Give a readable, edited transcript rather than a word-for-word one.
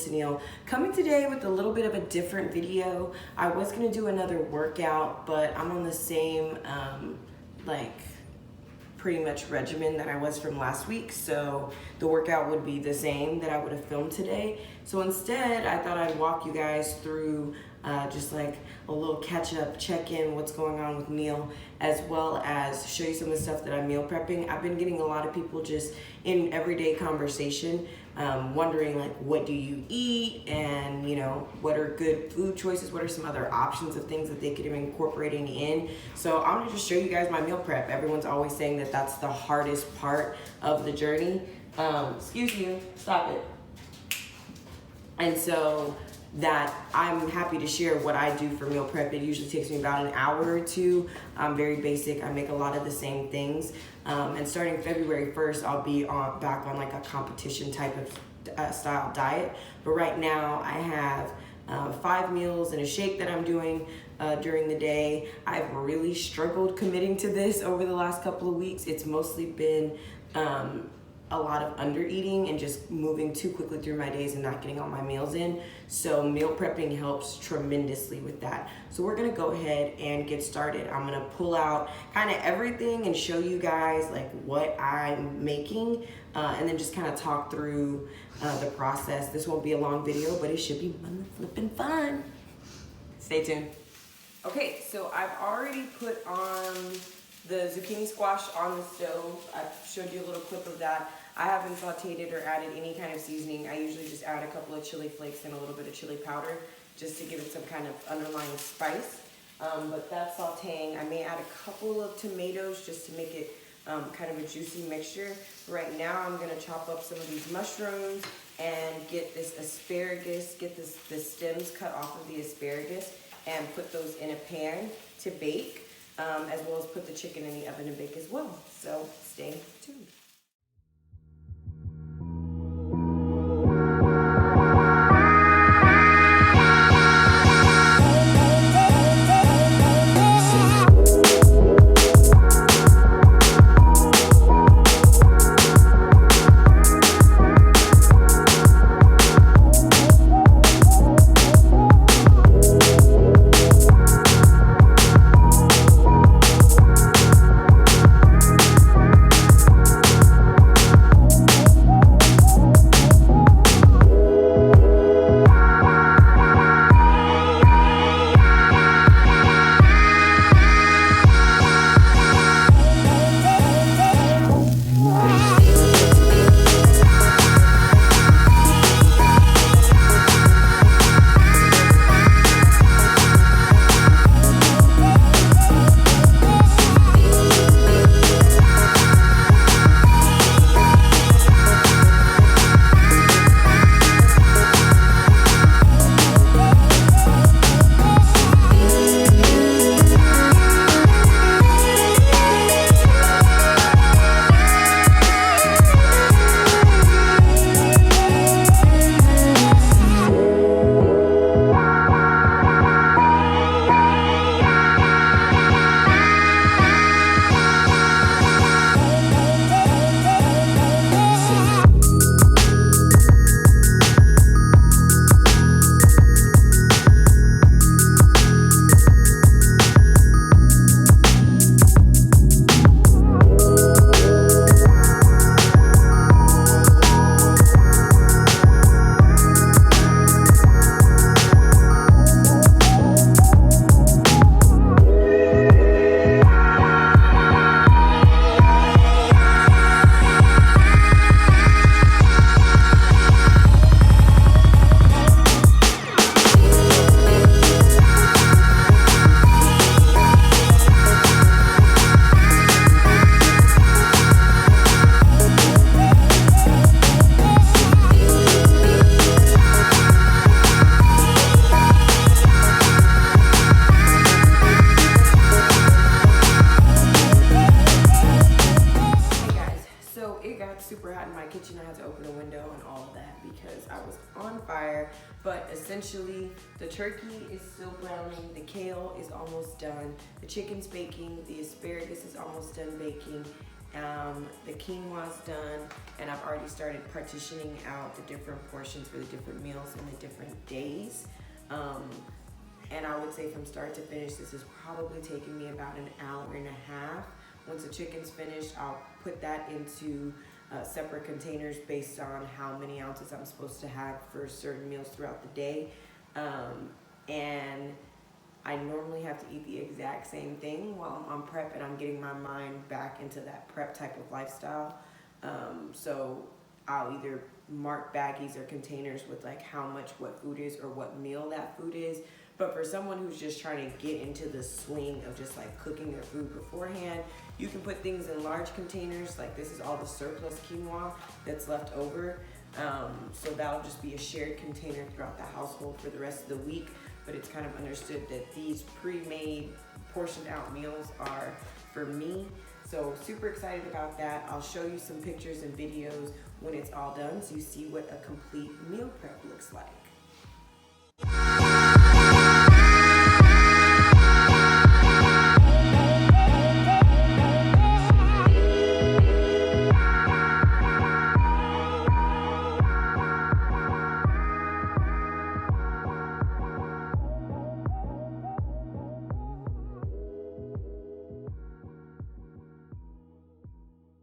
to Neil. Coming today with a little bit of a different video. I was gonna do another workout, but I'm on the same pretty much regimen that I was from last week, so the workout would be the same that I would have filmed today. So instead, I thought I'd walk you guys through just like a little catch-up, check-in, what's going on with Neil, as well as show you some of the stuff that I'm meal prepping. I've been getting a lot of people just in everyday conversation wondering like, what do you eat, and you know, what are good food choices, what are some other options of things that they could be incorporating in. So I'm gonna just show you guys my meal prep. Everyone's always saying that that's the hardest part of the journey. Excuse you, stop it. And so that I'm happy to share what I do for meal prep. It usually takes me about an hour or two. I'm very basic. I make a lot of the same things. And starting February 1st, I'll be back on like a competition type of style diet. But right now I have 5 meals and a shake that I'm doing during the day. I've really struggled committing to this over the last couple of weeks. It's mostly been a lot of under eating and just moving too quickly through my days and not getting all my meals in. So meal prepping helps tremendously with that. So we're gonna go ahead and get started. I'm gonna pull out kind of everything and show you guys like what I'm making and then just kind of talk through the process. This won't be a long video, but it should be flipping fun. Stay tuned. Okay, so I've already put on the zucchini squash on the stove. I've showed you a little clip of that. I haven't sauteed it or added any kind of seasoning. I usually just add a couple of chili flakes and a little bit of chili powder just to give it some kind of underlying spice. But that's sauteing. I may add a couple of tomatoes just to make it kind of a juicy mixture. Right now I'm gonna chop up some of these mushrooms and get this asparagus, get the stems cut off of the asparagus and put those in a pan to bake. As well as put the chicken in the oven to bake as well. So stay tuned. Super hot in my kitchen. I had to open a window and all of that because I was on fire. But essentially, the turkey is still browning, the kale is almost done, the chicken's baking, the asparagus is almost done baking, The quinoa's done, and I've already started partitioning out the different portions for the different meals and the different days. And I would say from start to finish, this is probably taking me about an hour and a half. Once the chicken's finished, I'll put that into separate containers based on how many ounces I'm supposed to have for certain meals throughout the day. And I normally have to eat the exact same thing while I'm on prep, and I'm getting my mind back into that prep type of lifestyle. So I'll either mark baggies or containers with like how much what food is or what meal that food is. But for someone who's just trying to get into the swing of just like cooking their food beforehand, you can put things in large containers. Like this is all the surplus quinoa that's left over. So that'll just be a shared container throughout the household for the rest of the week. But it's kind of understood that these pre-made, portioned out meals are for me. So super excited about that. I'll show you some pictures and videos when it's all done so you see what a complete meal prep looks like.